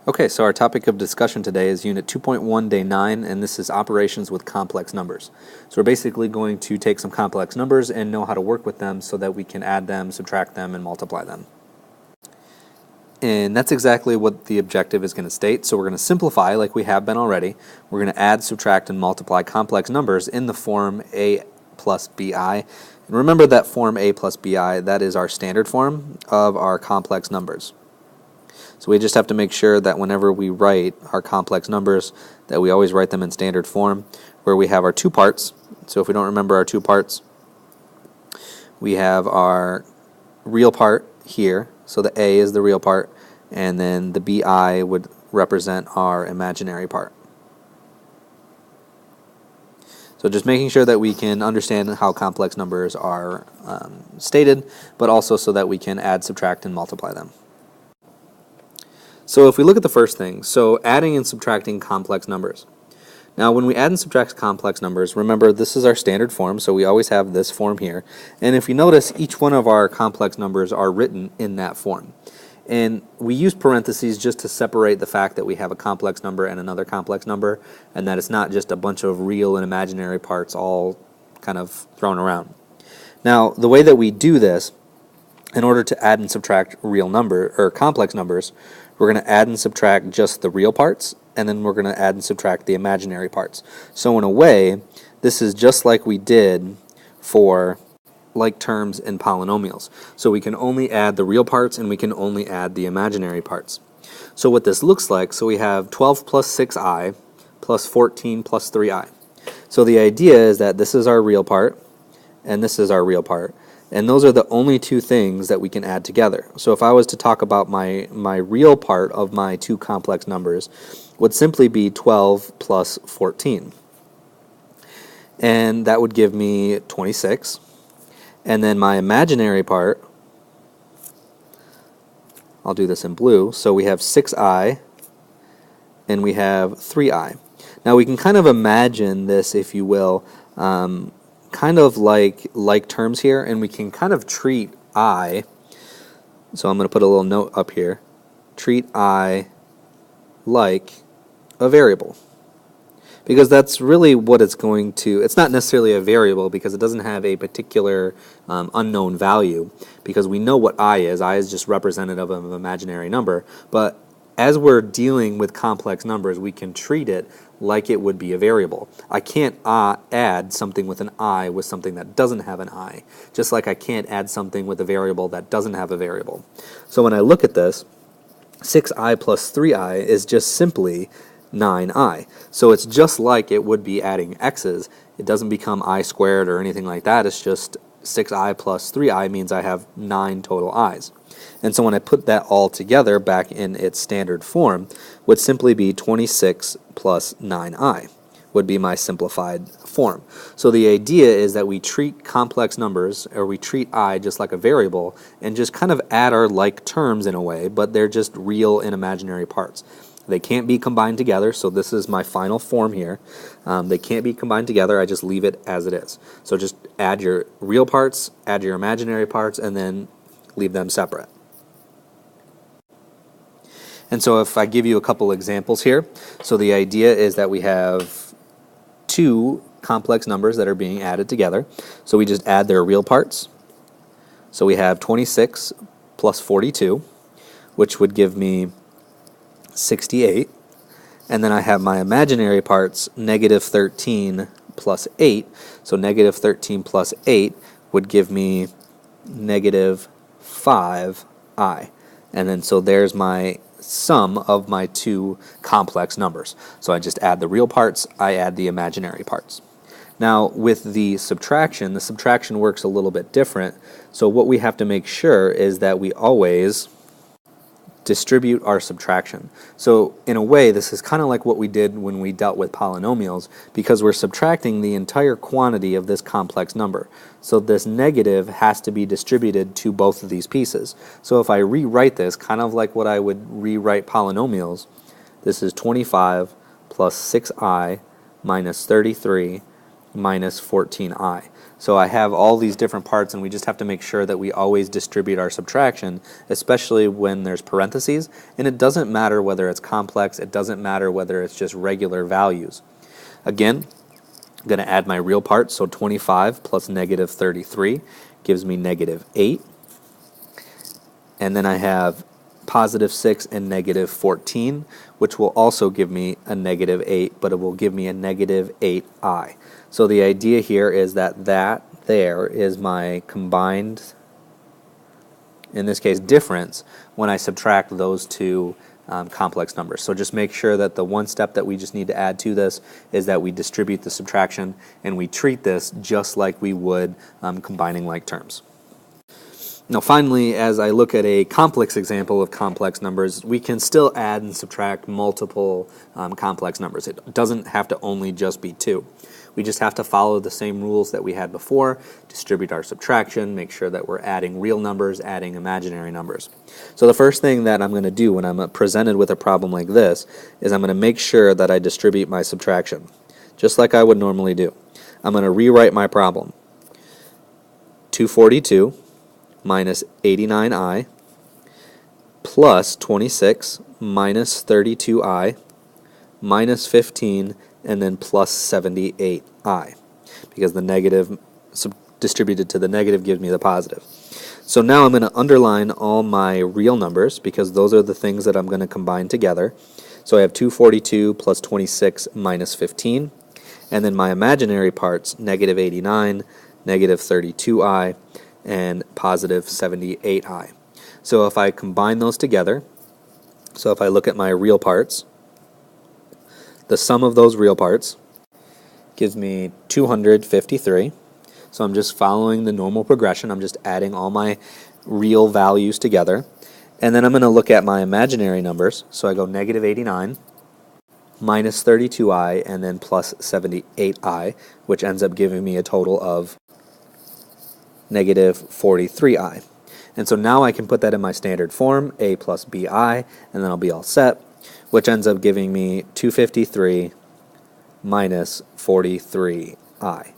Okay, so our topic of discussion today is Unit 2.1, Day 9, and this is operations with complex numbers. So we're basically going to take some complex numbers and know how to work with them so that we can add them, subtract them, and multiply them. And that's exactly what the objective is going to state. So we're going to simplify like we have been already. We're going to add, subtract, and multiply complex numbers in the form a plus bi. And remember that form a plus bi, that is our standard form of our complex numbers. So we just have to make sure that whenever we write our complex numbers, that we always write them in standard form, where we have our two parts. So if we don't remember our two parts, we have our real part here. So the a is the real part, and then the bi would represent our imaginary part. So just making sure that we can understand how complex numbers are stated, but also so that we can add, subtract, and multiply them. So if we look at the first thing, so adding and subtracting complex numbers. Now when we add and subtract complex numbers, remember this is our standard form, so we always have this form here. And if you notice, each one of our complex numbers are written in that form. And we use parentheses just to separate the fact that we have a complex number and another complex number, and that it's not just a bunch of real and imaginary parts all kind of thrown around. Now the way that we do this, in order to add and subtract real number or complex numbers, we're going to add and subtract just the real parts, and then we're going to add and subtract the imaginary parts. So in a way, this is just like we did for like terms and polynomials. So we can only add the real parts and we can only add the imaginary parts. So what this looks like, so we have 12 plus 6i plus 14 plus 3i. So the idea is that this is our real part and this is our real part. And those are the only two things that we can add together. So if I was to talk about my real part of my two complex numbers, would simply be 12 plus 14. And that would give me 26. And then my imaginary part, I'll do this in blue, so we have 6i and we have 3i. Now we can kind of imagine this, if you will, kind of like terms here, and we can kind of treat I, so I'm going to put a little note up here, treat I like a variable, because that's really what it's going to, it's not necessarily a variable because it doesn't have a particular unknown value, because we know what I is just representative of an imaginary number, but as we're dealing with complex numbers, we can treat it like it would be a variable. I can't add something with an I with something that doesn't have an I, just like I can't add something with a variable that doesn't have a variable. So when I look at this, 6i plus 3i is just simply 9i. So it's just like it would be adding x's. It doesn't become I squared or anything like that. It's just 6i plus 3i means I have 9 total i's. And so when I put that all together back in its standard form, would simply be 26 plus 9i, would be my simplified form. So the idea is that we treat complex numbers, or we treat I just like a variable, and just kind of add our like terms in a way, but they're just real and imaginary parts. They can't be combined together, so this is my final form here. They can't be combined together, I just leave it as it is. So just add your real parts, add your imaginary parts, and then leave them separate. And so if I give you a couple examples here, so the idea is that we have two complex numbers that are being added together. So we just add their real parts. So we have 26 plus 42, which would give me 68. And then I have my imaginary parts, negative 13 plus 8. So negative 13 plus 8 would give me negative 5i. And then so there's my sum of my two complex numbers. So I just add the real parts, I add the imaginary parts. Now with the subtraction works a little bit different. So what we have to make sure is that we always distribute our subtraction. So in a way, this is kind of like what we did when we dealt with polynomials, because we're subtracting the entire quantity of this complex number. So this negative has to be distributed to both of these pieces. So if I rewrite this kind of like what I would rewrite polynomials, this is 25 plus 6i minus 33 minus 14i. So I have all these different parts, and we just have to make sure that we always distribute our subtraction, especially when there's parentheses. And it doesn't matter whether it's complex, it doesn't matter whether it's just regular values. Again, I'm going to add my real parts, so 25 plus negative 33 gives me negative 8. And then I have positive 6 and negative 14, which will also give me a negative 8, but it will give me a negative 8i. So the idea here is that there is my combined, in this case, difference when I subtract those two complex numbers. So just make sure that the one step that we just need to add to this is that we distribute the subtraction, and we treat this just like we would combining like terms. Now finally, as I look at a complex example of complex numbers, we can still add and subtract multiple complex numbers. It doesn't have to only just be 2. We just have to follow the same rules that we had before, distribute our subtraction, make sure that we're adding real numbers, adding imaginary numbers. So the first thing that I'm going to do when I'm presented with a problem like this is I'm going to make sure that I distribute my subtraction, just like I would normally do. I'm going to rewrite my problem. 242 minus 89i plus 26 minus 32i minus 15 and then plus 78i, because the negative distributed to the negative gives me the positive. So now I'm going to underline all my real numbers, because those are the things that I'm going to combine together. So I have 242 plus 26 minus 15, and then my imaginary parts, negative 89, negative 32i, and positive 78i. So if I combine those together, so if I look at my real parts, the sum of those real parts gives me 253. So I'm just following the normal progression. I'm just adding all my real values together. And then I'm going to look at my imaginary numbers. So I go negative 89 minus 32i and then plus 78i, which ends up giving me a total of negative 43i. And so now I can put that in my standard form, a plus bi, and then I'll be all set, which ends up giving me 253 minus 43i.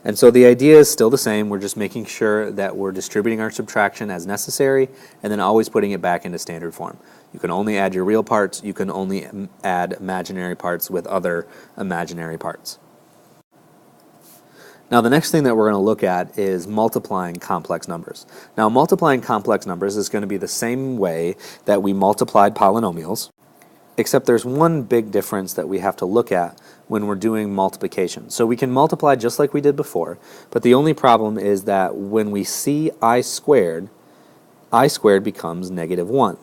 And so the idea is still the same. We're just making sure that we're distributing our subtraction as necessary and then always putting it back into standard form. You can only add your real parts. You can only add imaginary parts with other imaginary parts. Now the next thing that we're going to look at is multiplying complex numbers. Now multiplying complex numbers is going to be the same way that we multiplied polynomials, except there's one big difference that we have to look at when we're doing multiplication. So we can multiply just like we did before, but the only problem is that when we see I squared becomes negative 1.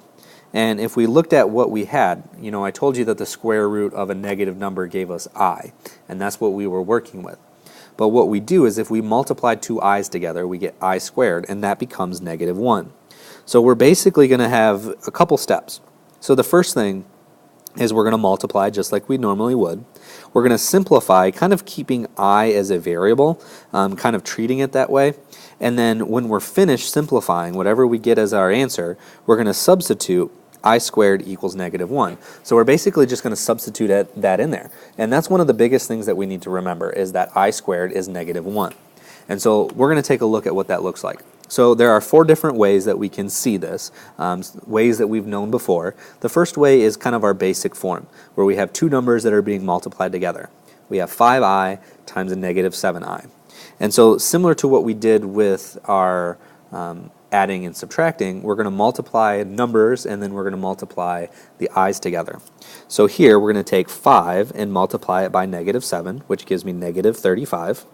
And if we looked at what we had, I told you that the square root of a negative number gave us I, and that's what we were working with. But what we do is if we multiply two i's together, we get I squared, and that becomes negative 1. So we're basically going to have a couple steps. So the first thing is we're going to multiply just like we normally would. We're going to simplify, kind of keeping I as a variable, kind of treating it that way. And then when we're finished simplifying, whatever we get as our answer, we're going to substitute I squared equals negative 1. So we're basically just going to substitute that in there. And that's one of the biggest things that we need to remember, is that I squared is negative 1. And so we're going to take a look at what that looks like. So there are 4 different ways that we can see this, ways that we've known before. The first way is kind of our basic form, where we have two numbers that are being multiplied together. We have 5i times a negative 7i. And so similar to what we did with our adding and subtracting, we're going to multiply numbers and then we're going to multiply the i's together. So here we're going to take 5 and multiply it by negative 7, which gives me negative 35,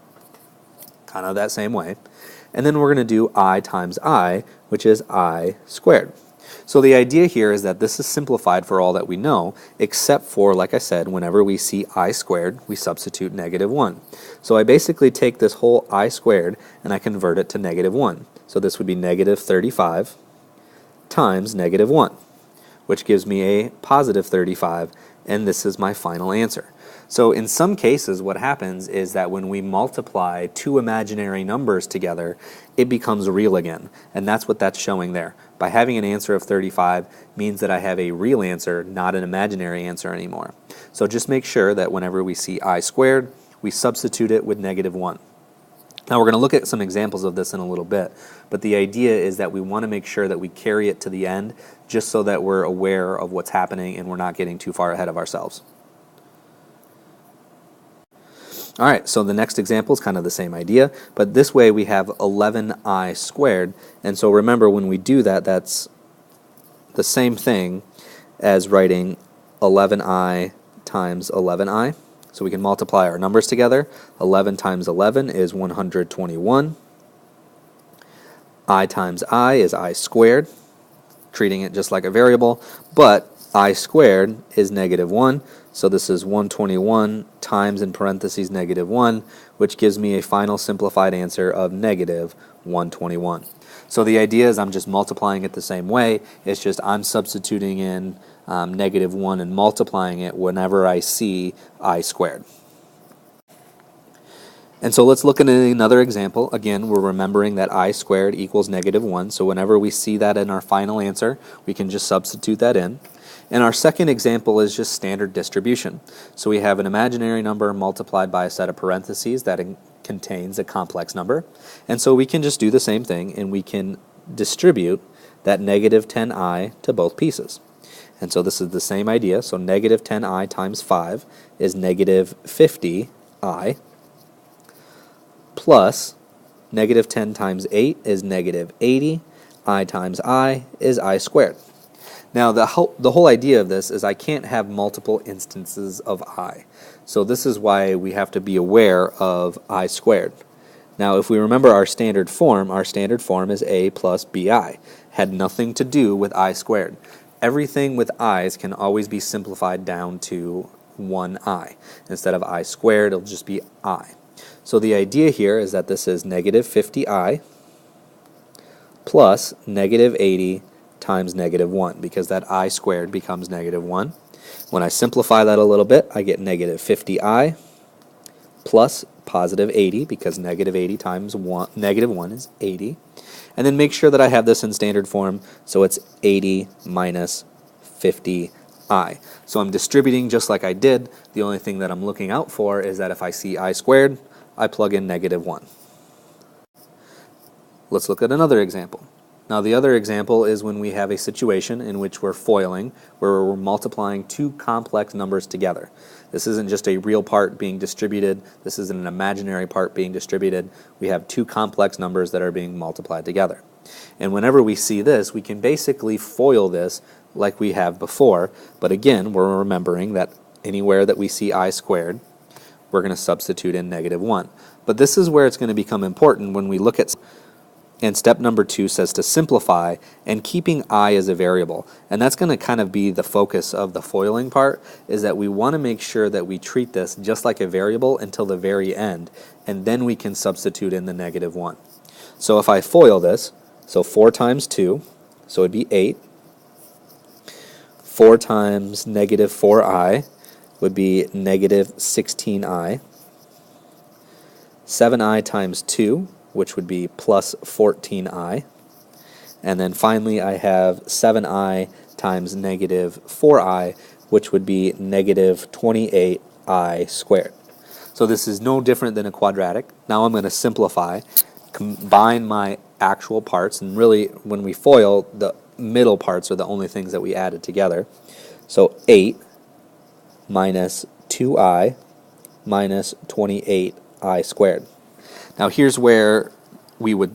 kind of that same way. And then we're going to do I times I, which is I squared. So the idea here is that this is simplified for all that we know, except for, like I said, whenever we see I squared, we substitute negative 1. So I basically take this whole I squared and I convert it to negative 1. So this would be negative 35 times negative 1, which gives me a positive 35, and this is my final answer. So in some cases what happens is that when we multiply two imaginary numbers together, it becomes real again, and that's what that's showing there. By having an answer of 35 means that I have a real answer, not an imaginary answer anymore. So just make sure that whenever we see I squared, we substitute it with -1. Now we're going to look at some examples of this in a little bit, but the idea is that we want to make sure that we carry it to the end just so that we're aware of what's happening and we're not getting too far ahead of ourselves. All right, so the next example is kind of the same idea, but this way we have 11i squared, and so remember when we do that, that's the same thing as writing 11i times 11i. So we can multiply our numbers together. 11 times 11 is 121. I times I is I squared, treating it just like a variable, but I squared is -1, so this is 121 times in parentheses -1, which gives me a final simplified answer of -121. So the idea is I'm just multiplying it the same way, it's just I'm substituting in -1 and multiplying it whenever I see I squared. And so let's look at another example. Again, we're remembering that I squared equals -1, so whenever we see that in our final answer, we can just substitute that in. And our second example is just standard distribution. So we have an imaginary number multiplied by a set of parentheses that contains a complex number. And so we can just do the same thing, and we can distribute that -10i to both pieces. And so this is the same idea. So -10i times 5 is -50i, plus -10 times 8 is -80. I times I is I squared. Now the whole idea of this is I can't have multiple instances of I. So this is why we have to be aware of I squared. Now if we remember our standard form is A plus BI. Had nothing to do with I squared. Everything with i's can always be simplified down to one I. Instead of I squared, it'll just be I. So the idea here is that this is -50i plus -80 times -1, because that I squared becomes -1. When I simplify that a little bit, I get -50i plus +80, because -80 times -1 is 80. And then make sure that I have this in standard form, so it's 80 minus 50i. So I'm distributing just like I did. The only thing that I'm looking out for is that if I see I squared, I plug in -1. Let's look at another example. Now the other example is when we have a situation in which we're foiling, where we're multiplying two complex numbers together. This isn't just a real part being distributed, this isn't an imaginary part being distributed. We have two complex numbers that are being multiplied together. And whenever we see this, we can basically FOIL this like we have before, but again, we're remembering that anywhere that we see I squared, we're going to substitute in -1. But this is where it's going to become important when we look at, and step number 2 says to simplify and keeping I as a variable. And that's going to kind of be the focus of the foiling part, is that we want to make sure that we treat this just like a variable until the very end, and then we can substitute in the -1. So if I FOIL this, so 4 times 2, so it'd be 8. 4 times -4i would be -16i. 7i times 2, which would be plus 14i. And then finally I have 7i times -4i, which would be -28i squared. So this is no different than a quadratic. Now I'm going to simplify, combine my actual parts, and really when we FOIL, the middle parts are the only things that we added together. So 8 minus 2i minus 28i squared. Now here's where we would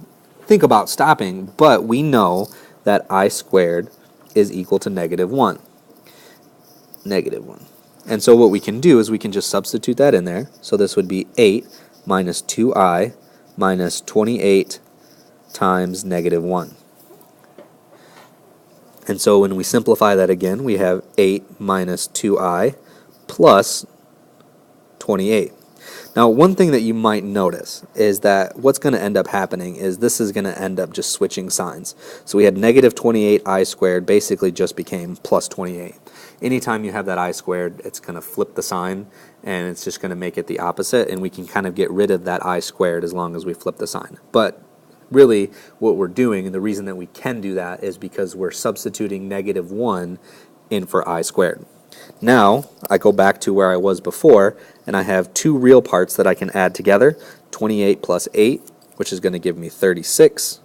think about stopping, but we know that I squared is equal to -1. -1. And so what we can do is we can just substitute that in there. So this would be 8 minus 2i minus 28 times -1. And so when we simplify that again, we have 8 minus 2i plus 28. Now, one thing that you might notice is that what's going to end up happening is this is going to end up just switching signs. So we had -28i squared basically just became plus 28. Anytime you have that I squared, it's going to flip the sign, and it's just going to make it the opposite, and we can kind of get rid of that I squared as long as we flip the sign. But really, what we're doing, and the reason that we can do that, is because we're substituting -1 in for I squared. Now I go back to where I was before, and I have two real parts that I can add together, 28 plus 8, which is going to give me 36,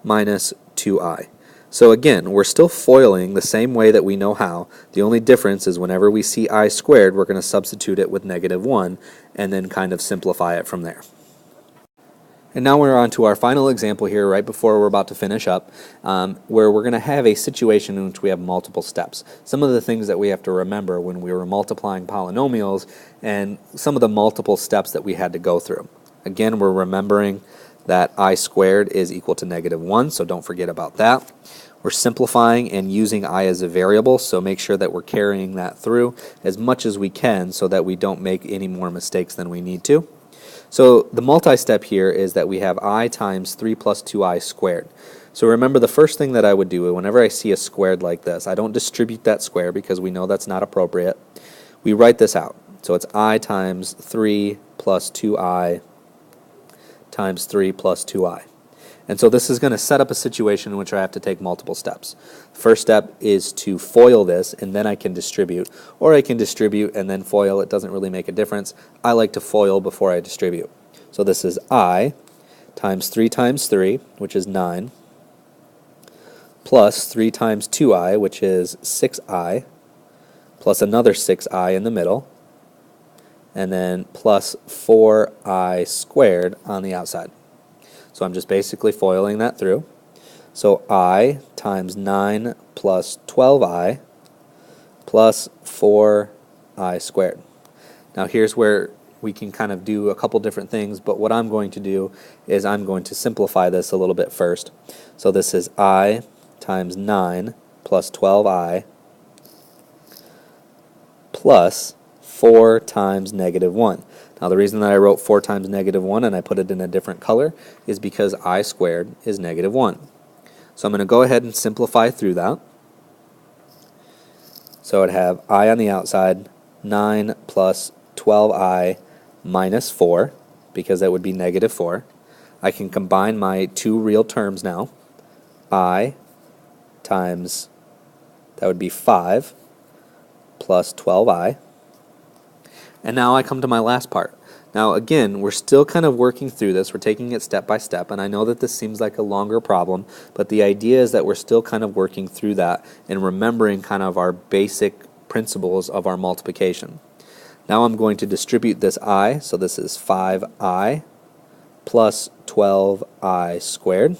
minus 2i. So again, we're still foiling the same way that we know how. The only difference is whenever we see I squared, we're going to substitute it with negative 1, and then kind of simplify it from there. And now we're on to our final example here right before we're about to finish up, where we're going to have a situation in which we have multiple steps. Some of the things that we have to remember when we were multiplying polynomials and some of the multiple steps that we had to go through. Again, we're remembering that I squared is equal to negative 1, so don't forget about that. We're simplifying and using I as a variable, so make sure that we're carrying that through as much as we can so that we don't make any more mistakes than we need to. So the multi-step here is that we have I times 3 plus 2i squared. So remember, the first thing that I would do whenever I see a squared like this, I don't distribute that square because we know that's not appropriate. We write this out. So it's I times 3 plus 2i times 3 plus 2i. And so this is going to set up a situation in which I have to take multiple steps. First step is to FOIL this, and then I can distribute. Or I can distribute and then FOIL. It doesn't really make a difference. I like to FOIL before I distribute. So this is I times 3, which is 9, plus 3 times 2i, which is 6i, plus another 6i in the middle, and then plus 4i squared on the outside. So I'm just basically foiling that through. So I times 9 plus 12i plus 4i squared. Now here's where we can kind of do a couple different things, but what I'm going to do is I'm going to simplify this a little bit first. So this is I times 9 plus 12i plus 4 times negative 1. Now the reason that I wrote 4 times negative 1 and I put it in a different color is because I squared is negative 1. So I'm going to go ahead and simplify through that. So I'd have I on the outside, 9 plus 12i minus 4, because that would be negative 4. I can combine my two real terms now. I times, that would be 5 plus 12i. And now I come to my last part. Now again, we're still kind of working through this. We're taking it step by step, and I know that this seems like a longer problem, but the idea is that we're still kind of working through that and remembering kind of our basic principles of our multiplication. Now I'm going to distribute this I, so this is 5i plus 12i squared,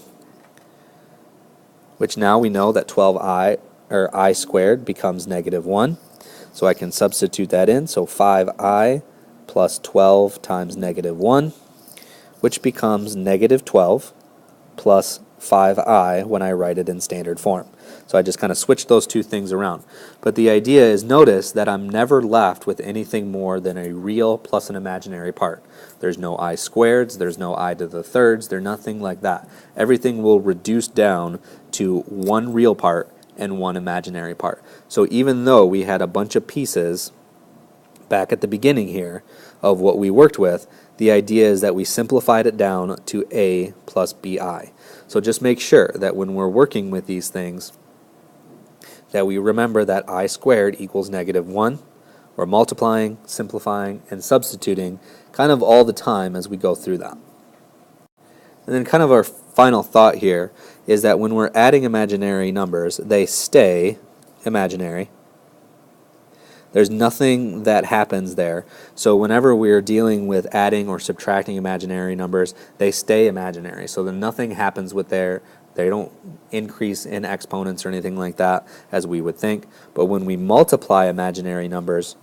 which now we know that 12i, or I squared, becomes negative 1. So I can substitute that in, so 5i plus 12 times negative 1, which becomes negative 12 plus 5i when I write it in standard form. So I just kind of switch those two things around. But the idea is, notice that I'm never left with anything more than a real plus an imaginary part. There's no I squareds, there's no I to the thirds, there's nothing like that. Everything will reduce down to one real part and one imaginary part. So even though we had a bunch of pieces back at the beginning here of what we worked with, the idea is that we simplified it down to a plus bi. So just make sure that when we're working with these things that we remember that I squared equals negative 1. We're multiplying, simplifying, and substituting kind of all the time as we go through that. And then kind of our final thought here is that when we're adding imaginary numbers, they stay imaginary. There's nothing that happens there. So whenever we're dealing with adding or subtracting imaginary numbers, they stay imaginary. So then nothing happens with they don't increase in exponents or anything like that as we would think. But when we multiply imaginary numbers,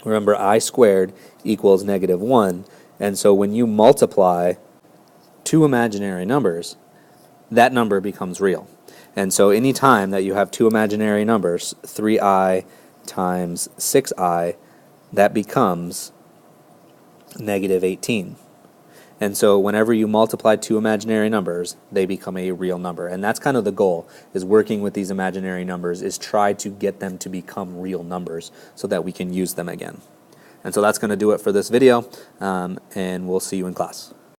remember I squared equals negative 1. And so when you multiply two imaginary numbers, that number becomes real. And so any time that you have two imaginary numbers, 3i times 6i, that becomes negative 18. And so whenever you multiply two imaginary numbers, they become a real number. And that's kind of the goal, is working with these imaginary numbers, is try to get them to become real numbers so that we can use them again. And so that's going to do it for this video, and we'll see you in class.